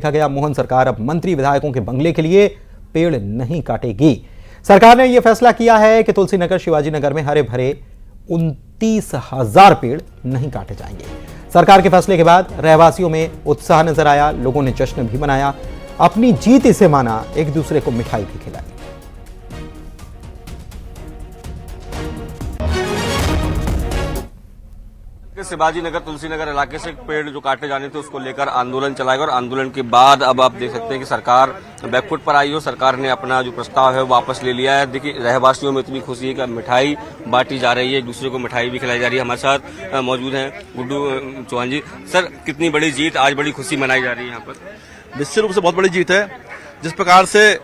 देखा गया मोहन सरकार अब मंत्री विधायकों के बंगले के लिए पेड़ नहीं काटेगी। सरकार ने यह फैसला किया है कि तुलसीनगर शिवाजी नगर में हरे भरे 29,000 पेड़ नहीं काटे जाएंगे। सरकार के फैसले के बाद रहवासियों में उत्साह नजर आया, लोगों ने जश्न भी मनाया, अपनी जीत इसे माना, एक दूसरे को मिठाई भी खिलाई। शिवाजी नगर तुलसीनगर इलाके से पेड़ जो काटे जाने थे उसको लेकर आंदोलन चलाएगा और आंदोलन के बाद अब आप देख सकते हैं कि सरकार बैकफुट पर आई हो। सरकार ने अपना जो प्रस्ताव है वापस ले लिया है। देखिए रहवासियों में इतनी खुशी है कि मिठाई बांटी जा रही है, एक दूसरे को मिठाई भी खिलाई जा रही है। हमारे साथ मौजूद हैं गुड्डू चौहान जी। सर, कितनी बड़ी जीत, आज बड़ी खुशी मनाई जा रही है यहाँ पर? निश्चित रूप से बहुत बड़ी जीत है। जिस प्रकार से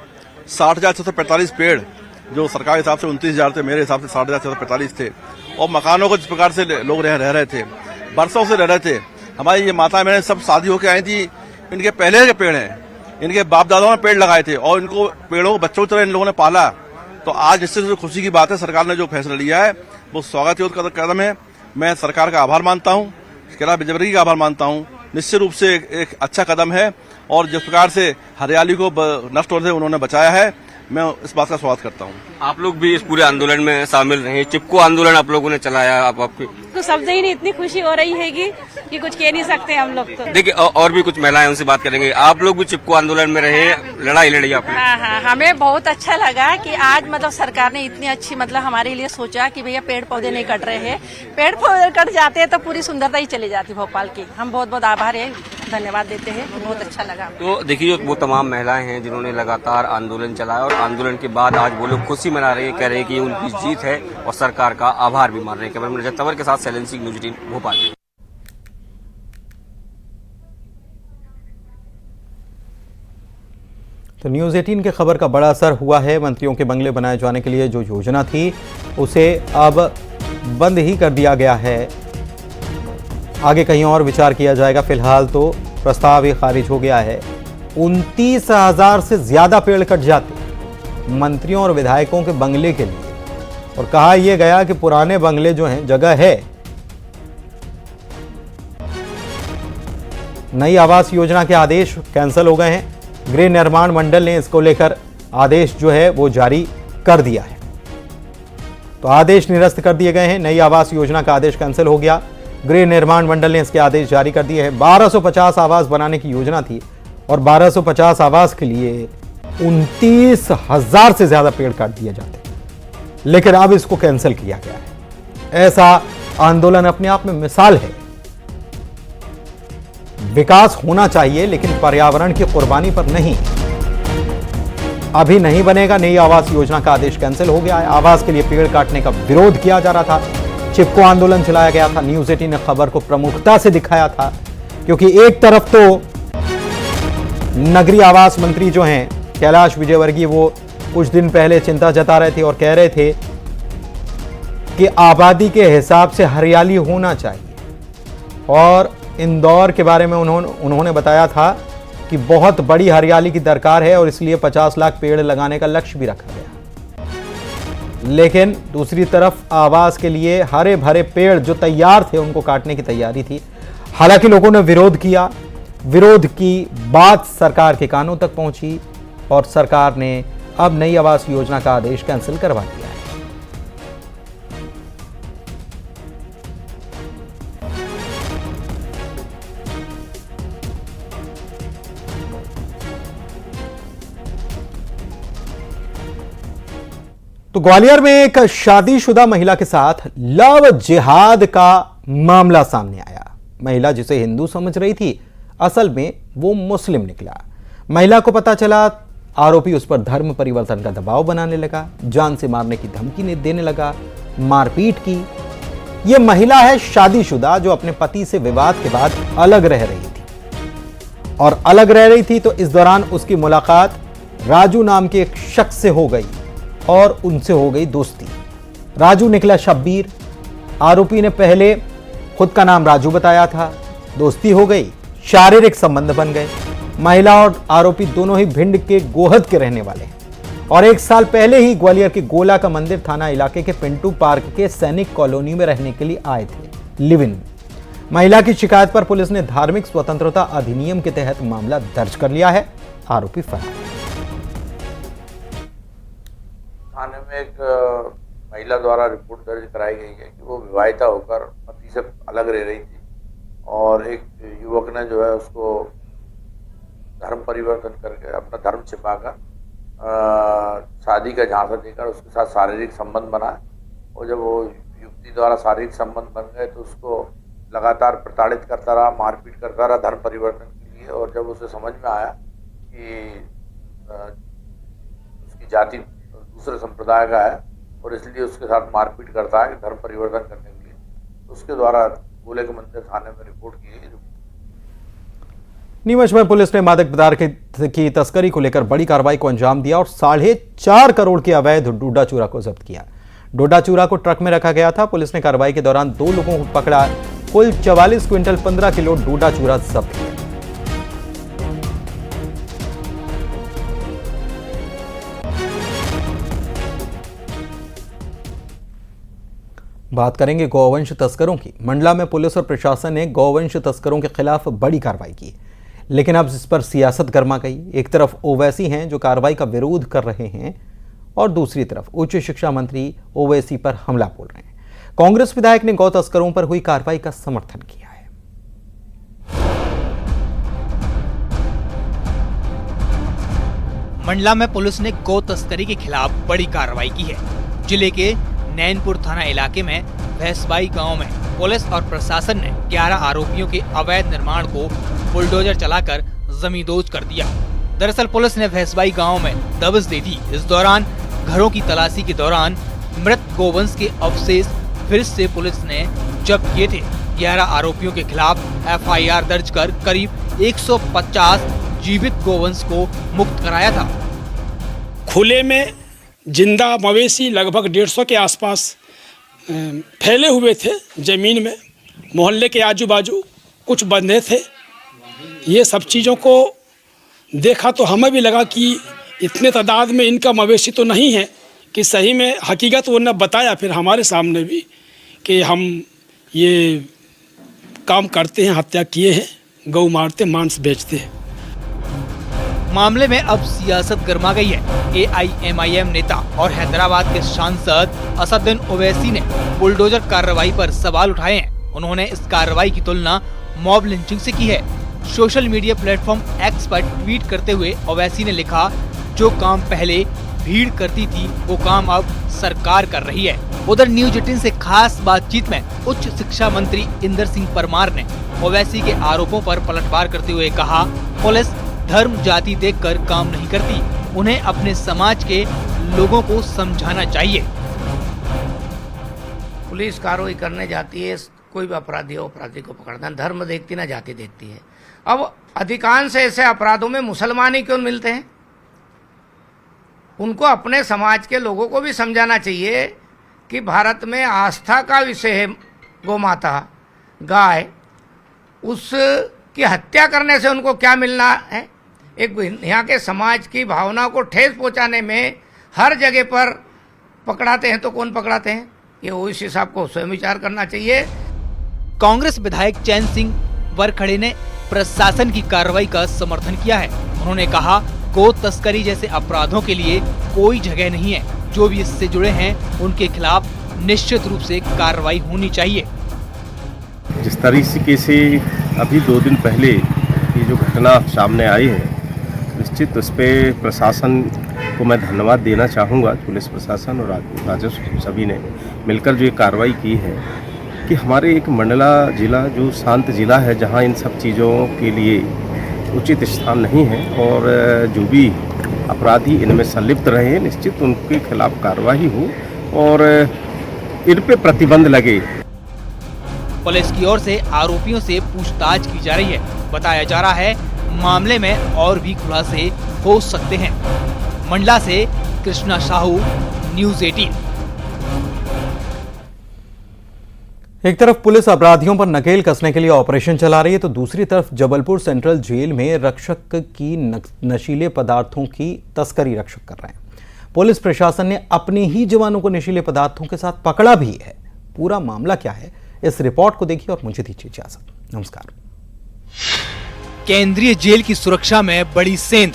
60,645 पेड़ जो सरकार के हिसाब से 29,000 थे, मेरे हिसाब से 60,645 थे, और मकानों को जिस प्रकार से लोग रह रहे थे, बरसों से रह रहे थे। हमारी ये माता बहनें सब शादी होकर आई थी, इनके पहले के पेड़ हैं, इनके बाप दादाओं ने पेड़ लगाए थे और इनको पेड़ों को बच्चों की तरह इन लोगों ने पाला। तो आज इससे खुशी की बात है, सरकार ने जो फैसला लिया है वो स्वागत योग्य कदम है। मैं सरकार का आभार मानता हूँ, कैलाश विजयवर्गीय का आभार मानता हूँ। निश्चित रूप से एक अच्छा कदम है और जिस प्रकार से हरियाली को नष्ट होने से उन्होंने बचाया है, मैं इस बात का स्वागत करता हूँ। आप लोग भी इस पूरे आंदोलन में शामिल रहे, चिपको आंदोलन आप लोगों ने चलाया। आपकी तो शब्द ही नहीं, इतनी खुशी हो रही है कि कुछ कह नहीं सकते हम लोग। तो देखिए और भी कुछ महिलाएं, उनसे बात करेंगे। आप लोग भी चिपको आंदोलन में रहे, लड़ाई लड़ी आपने? हाँ, हमें बहुत अच्छा लगा कि आज मतलब सरकार ने इतनी अच्छी मतलब हमारे लिए सोचा कि भैया पेड़ पौधे नहीं कट रहे हैं। पेड़ पौधे कट जाते हैं तो पूरी सुंदरता ही चली जाती भोपाल की। हम बहुत बहुत आभार है, धन्यवाद देते हैं, बहुत अच्छा लगा। तो देखिए वो तमाम महिलाएं हैं जिन्होंने लगातार आंदोलन चलाया और आंदोलन के बाद आज वो लोग खुशी मना रहे हैं, कह रहे हैं कि उनकी जीत है और सरकार का आभार भी मान रहे हैं। कैमरामैन रजत तंवर के साथ शैलेंद्र सिंह, न्यूज़ 18 भोपाल। तो न्यूज़ 18 के खबर का बड़ा असर हुआ है। मंत्रियों के बंगले बनाए जाने के लिए जो योजना थी उसे अब बंद ही कर दिया गया है। आगे कहीं और विचार किया जाएगा। फिलहाल तो प्रस्ताव ही खारिज हो गया है। 29,000 से ज्यादा पेड़ कट जाते मंत्रियों और विधायकों के बंगले के लिए, और कहा यह गया कि पुराने बंगले जो हैं जगह है। नई आवास योजना के आदेश कैंसिल हो गए हैं। गृह निर्माण मंडल ने इसको लेकर आदेश जो है वो जारी कर दिया है। तो आदेश निरस्त कर दिए गए हैं। नई आवास योजना का आदेश कैंसिल हो गया। गृह निर्माण मंडल ने इसके आदेश जारी कर दिए हैं। 1250 आवास बनाने की योजना थी और 1250 आवास के लिए 29,000 से ज्यादा पेड़ काट दिए जाते, लेकिन अब इसको कैंसिल किया गया है। ऐसा आंदोलन अपने आप में मिसाल है। विकास होना चाहिए लेकिन पर्यावरण की कुर्बानी पर नहीं। अभी नहीं बनेगा। नई आवास योजना का आदेश कैंसिल हो गया है। आवास के लिए पेड़ काटने का विरोध किया जा रहा था। चिपको आंदोलन चलाया गया था। न्यूज़ 18 ने खबर को प्रमुखता से दिखाया था, क्योंकि एक तरफ तो नगरीय आवास मंत्री जो हैं कैलाश विजयवर्गीय, वो कुछ दिन पहले चिंता जता रहे थे और कह रहे थे कि आबादी के हिसाब से हरियाली होना चाहिए। और इंदौर के बारे में उन्होंने बताया था कि बहुत बड़ी हरियाली की दरकार है और इसलिए 50 लाख पेड़ लगाने का लक्ष्य भी रखा गया। लेकिन दूसरी तरफ आवास के लिए हरे भरे पेड़ जो तैयार थे उनको काटने की तैयारी थी। हालांकि लोगों ने विरोध किया। विरोध की बात सरकार के कानों तक पहुंची और सरकार ने अब नई आवास योजना का आदेश कैंसिल करवा दिया है। तो ग्वालियर में एक शादीशुदा महिला के साथ लव जिहाद का मामला सामने आया। महिला जिसे हिंदू समझ रही थी, असल में वो मुस्लिम निकला। महिला को पता चला, आरोपी उस पर धर्म परिवर्तन का दबाव बनाने लगा, जान से मारने की धमकी देने लगा, मारपीट की। यह महिला है शादीशुदा जो अपने पति से विवाद के बाद अलग रह रही थी। और अलग रह रही थी तो इस दौरान उसकी मुलाकात राजू नाम के एक शख्स से हो गई और उनसे हो गई दोस्ती। राजू निकला शब्बीर। आरोपी ने पहले खुद का नाम राजू बताया था। दोस्ती हो गई, शारीरिक संबंध बन गए। महिला और आरोपी दोनों ही भिंड के गोहद के रहने वाले हैं और 1 साल पहले ही ग्वालियर के गोला का मंदिर थाना इलाके के पिंटू पार्क के सैनिक कॉलोनी में रहने के लिए आए थे, लिव इन। महिला की शिकायत पर पुलिस ने धार्मिक स्वतंत्रता अधिनियम के तहत मामला दर्ज कर लिया है। आरोपी फरार। थाने में एक महिला द्वारा रिपोर्ट दर्ज कराई गई है कि वो विवाहिता होकर पति से अलग रह रही थी और एक युवक ने जो है उसको धर्म परिवर्तन करके अपना धर्म छिपाकर शादी का झांसा देकर उसके साथ शारीरिक संबंध बनाए और जब वो युवती द्वारा शारीरिक संबंध बन गए तो उसको लगातार प्रताड़ित करता रहा, मारपीट करता रहा धर्म परिवर्तन के लिए। और जब उसे समझ में आया कि उसकी जाति दूसरे संप्रदाय का है और इसलिए उसके साथ मारपीट करता है कि धर्म परिवर्तन करने के लिए, तो उसके द्वारा गोले के मंदिर थाने में रिपोर्ट की गई। नीमच में पुलिस ने मादक पदार्थ की तस्करी को लेकर बड़ी कार्रवाई को अंजाम दिया और 4.5 करोड़ के अवैध डोडा चूरा को जब्त किया। डोडा चूरा को ट्रक में रखा गया था। पुलिस ने कार्रवाई के दौरान 2 लोगों को पकड़ा। कुल 44 क्विंटल 15 किलो डोडा चूरा जब्त किया। बात करेंगे गौवंश तस्करों की। मंडला में पुलिस और प्रशासन ने गौवंश तस्करों के खिलाफ बड़ी कार्रवाई की, लेकिन अब इस पर सियासत गर्मा गई। एक तरफ ओवैसी हैं जो कार्रवाई का विरोध कर रहे हैं और दूसरी तरफ उच्च शिक्षा मंत्री ओवैसी पर हमला बोल रहे हैं। कांग्रेस विधायक ने गौ तस्करों पर हुई कार्रवाई का समर्थन किया है। मंडला में पुलिस ने गौ तस्करी के खिलाफ बड़ी कार्रवाई की है। जिले के नैनपुर थाना इलाके में भैंसबाई गांव में पुलिस और प्रशासन ने 11 आरोपियों के अवैध निर्माण को बुलडोजर चलाकर जमींदोज कर दिया। दरअसल पुलिस ने भैंसबाई गांव में दबिश दी थी। इस दौरान घरों की तलाशी के दौरान मृत गोवंश के अवशेष फिर से पुलिस ने जब्त किए थे। 11 आरोपियों के खिलाफ FIR दर्ज कर करीब 150 जीवित गोवंश को मुक्त कराया था। खुले में जिंदा मवेशी लगभग 150 के आसपास फैले हुए थे जमीन में। मोहल्ले के आजू बाजू कुछ बंधे थे। ये सब चीज़ों को देखा तो हमें भी लगा कि इतने तादाद में इनका मवेशी तो नहीं है कि सही में हकीकत वो न बताया फिर हमारे सामने भी कि हम ये काम करते हैं, हत्या किए हैं, गौ मारते, मांस बेचते हैं। मामले में अब सियासत गर्मा गई है। AIMIM नेता और हैदराबाद के सांसद असदुद्दीन ओवैसी ने बुलडोजर कार्रवाई पर सवाल उठाए हैं। उन्होंने इस कार्रवाई की तुलना मॉब लिंचिंग से की है। सोशल मीडिया प्लेटफॉर्म X पर ट्वीट करते हुए ओवैसी ने लिखा, जो काम पहले भीड़ करती थी वो काम अब सरकार कर रही है। उधर न्यूज 18 से खास बातचीत में उच्च शिक्षा मंत्री इंदर सिंह परमार ने ओवैसी के आरोपों पर पलटवार करते हुए कहा, पुलिस धर्म जाति देखकर काम नहीं करती, उन्हें अपने समाज के लोगों को समझाना चाहिए। पुलिस कार्रवाई करने जाती है, कोई भी अपराधी हो अपराधी को पकड़ना, धर्म देखती ना जाति देखती है। अब अधिकांश ऐसे अपराधों में मुसलमान ही क्यों मिलते हैं? उनको अपने समाज के लोगों को भी समझाना चाहिए कि भारत में आस्था का विषय है गौ माता, गाय, उसकी हत्या करने से उनको क्या मिलना है। एक यहाँ के समाज की भावना को ठेस पहुँचाने में हर जगह पर पकड़ाते हैं तो कौन पकड़ाते हैं, ये ओवैसी साहब को स्वयं विचार करना चाहिए। कांग्रेस विधायक चैन सिंह वरखड़े ने प्रशासन की कार्रवाई का समर्थन किया है। उन्होंने कहा, गौ तस्करी जैसे अपराधों के लिए कोई जगह नहीं है। जो भी इससे जुड़े हैं उनके खिलाफ निश्चित रूप से कार्रवाई होनी चाहिए। जिस तरीके से अभी 2 दिन पहले ये जो घटना सामने आई है, निश्चित उस पर प्रशासन को मैं धन्यवाद देना चाहूँगा। पुलिस प्रशासन और राजस्व सभी ने मिलकर जो ये कार्रवाई की है कि हमारे एक मंडला जिला जो शांत जिला है, जहाँ इन सब चीज़ों के लिए उचित स्थान नहीं है और जो भी अपराधी इनमें संलिप्त रहे हैं, निश्चित उनके खिलाफ कार्रवाई हो और इन पे प्रतिबंध लगे। पुलिस की ओर से आरोपियों से पूछताछ की जा रही है। बताया जा रहा है मामले में और भी खुलासे हो सकते हैं। मंडला से कृष्णा साहू, न्यूज 18। एक तरफ पुलिस अपराधियों पर नकेल कसने के लिए ऑपरेशन चला रही है तो दूसरी तरफ जबलपुर सेंट्रल जेल में रक्षक की नशीले पदार्थों की तस्करी रक्षक कर रहे हैं। पुलिस प्रशासन ने अपने ही जवानों को नशीले पदार्थों के साथ पकड़ा भी है। पूरा मामला क्या है, इस रिपोर्ट को देखिए और मुझे दीजिए इजाजत। नमस्कार। केंद्रीय जेल की सुरक्षा में बड़ी सेंध,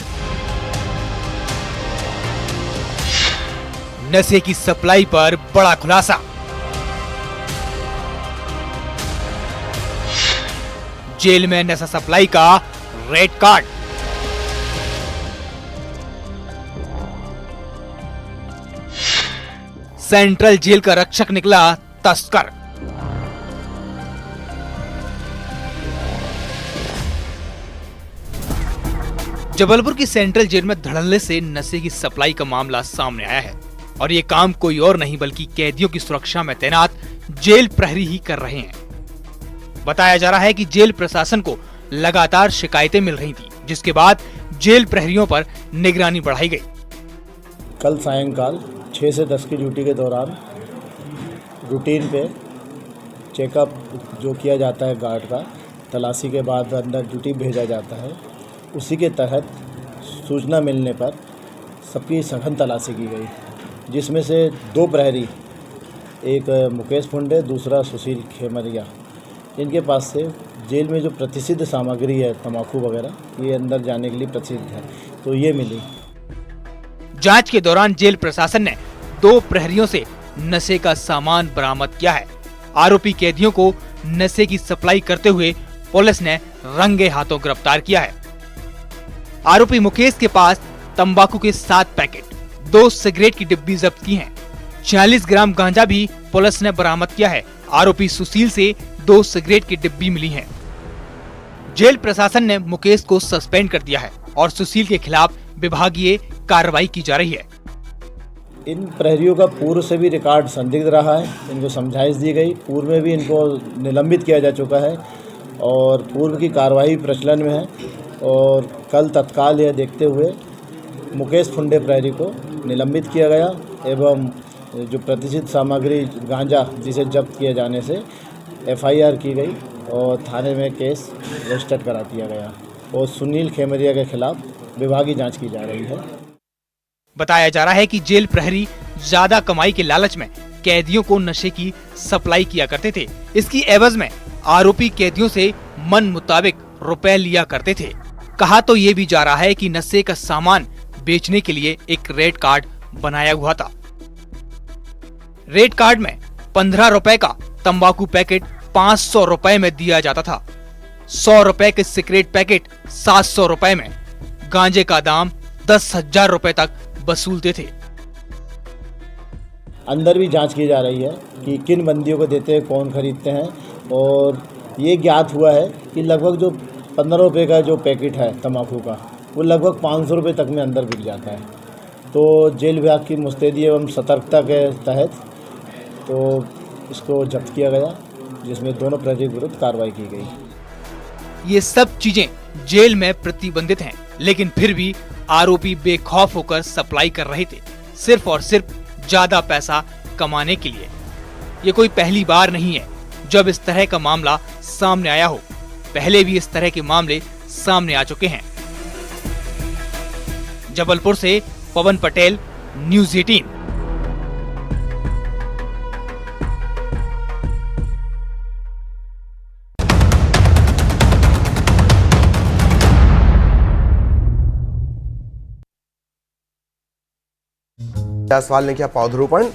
नशे की सप्लाई पर बड़ा खुलासा, जेल में नशा सप्लाई का रेड कार्ड, सेंट्रल जेल का रक्षक निकला तस्कर, जबलपुर की सेंट्रल जेल में धड़ल्ले से नशे की सप्लाई का मामला सामने आया है और ये काम कोई और नहीं बल्कि कैदियों की सुरक्षा में तैनात जेल प्रहरी ही कर रहे हैं। बताया जा रहा है कि जेल प्रशासन को लगातार शिकायतें मिल रही थी, जिसके बाद जेल प्रहरियों पर निगरानी बढ़ाई गई। कल सायंकाल 6 से 10 की ड्यूटी के दौरान रूटीन पे चेकअप जो किया जाता है गार्ड का, तलाशी के बाद अंदर ड्यूटी भेजा जाता है, उसी के तहत सूचना मिलने पर सबकी सघन तलाशी की गई, जिसमें से 2 प्रहरी, एक मुकेश फुंडे, दूसरा सुशील खेमरिया, इनके पास से जेल में जो प्रतिषिद्ध सामग्री है तंबाकू वगैरह, ये अंदर जाने के लिए प्रसिद्ध है, तो ये मिली। जांच के दौरान जेल प्रशासन ने 2 प्रहरियों से नशे का सामान बरामद किया है। आरोपी कैदियों को नशे की सप्लाई करते हुए पुलिस ने रंगे हाथों गिरफ्तार किया है। आरोपी मुकेश के पास तंबाकू के 7 पैकेट, 2 सिगरेट की डिब्बी जब्त की हैं। 40 ग्राम गांजा भी पुलिस ने बरामद किया है। आरोपी सुशील से 2 सिगरेट की डिब्बी मिली हैं। जेल प्रशासन ने मुकेश को सस्पेंड कर दिया है और सुशील के खिलाफ विभागीय कार्रवाई की जा रही है। इन प्रहरियों का पूर्व से भी रिकॉर्ड संदिग्ध रहा है, इनको समझाइश दी गई, पूर्व में भी इनको निलंबित किया जा चुका है और पूर्व की कार्रवाई प्रचलन में है। और कल तत्काल यह देखते हुए मुकेश फुंडे प्रहरी को निलंबित किया गया एवं जो प्रतिष्ठित सामग्री गांजा जिसे जब्त किए जाने से FIR की गई और थाने में केस रजिस्टर करा दिया गया और सुनील खेमरिया के खिलाफ विभागीय जांच की जा रही है। बताया जा रहा है कि जेल प्रहरी ज्यादा कमाई के लालच में कैदियों को नशे की सप्लाई किया करते थे। इसकी एवज में आरोपी कैदियों से मन मुताबिक रुपए लिया करते थे। कहा तो ये भी जा रहा है कि नशे का सामान बेचने के लिए एक रेड कार्ड बनाया हुआ था। रेड कार्ड में 15 रुपए का तंबाकू पैकेट 500 रुपए में दिया जाता था। 100 रुपए के सिगरेट पैकेट 700 रुपए में, गांजे का दाम 10,000 रुपए तक वसूलते थे। अंदर भी जांच की जा रही है कि किन बंदियों को देते हैं, कौन खरीदते हैं और ये ज्ञात हुआ है कि लगभग जो 15 रुपये का जो पैकेट है तंबाकू का, वो लगभग 500 रुपये तक में अंदर बिक जाता है। तो जेल विभाग की मुस्तैदी एवं सतर्कता के तहत तो इसको जब्त किया गया, जिसमें दोनों प्रहरी के विरुद्ध कार्रवाई की गई। ये सब चीजें जेल में प्रतिबंधित हैं, लेकिन फिर भी आरोपी बेखौफ होकर सप्लाई कर रहे थे, सिर्फ और सिर्फ ज्यादा पैसा कमाने के लिए। ये कोई पहली बार नहीं है जब इस तरह का मामला सामने आया हो। पहले भी इस तरह के मामले सामने आ चुके हैं। जबलपुर से पवन पटेल, न्यूज़ 18। जायसवाल ने किया पौधरोपण।